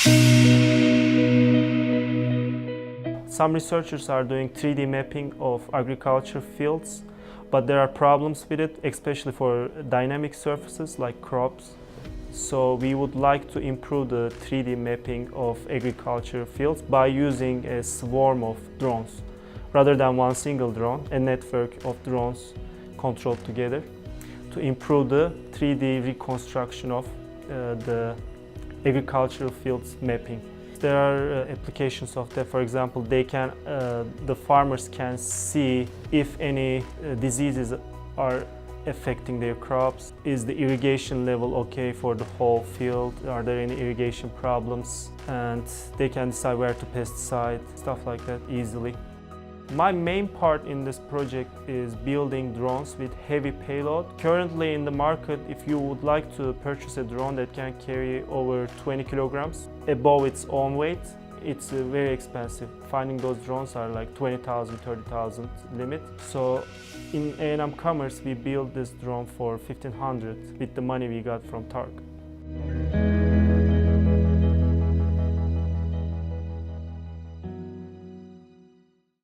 Some researchers are doing 3D mapping of agriculture fields, but there are problems with it, especially for dynamic surfaces like crops. So we would like to improve the 3D mapping of agriculture fields by using a swarm of drones. Rather than one single drone, a network of drones controlled together to improve the 3D reconstruction of the agricultural fields mapping. There are applications of that. For example, the farmers can see if any diseases are affecting their crops. Is the irrigation level okay for the whole field? Are there any irrigation problems? And they can decide where to pesticide, stuff like that easily. My main part in this project is building drones with heavy payload. Currently in the market, if you would like to purchase a drone that can carry over 20 kilograms above its own weight, it's very expensive. Finding those drones are like 20,000, 30,000 limit. So in A&M Commerce, we built this drone for 1,500 with the money we got from TARC.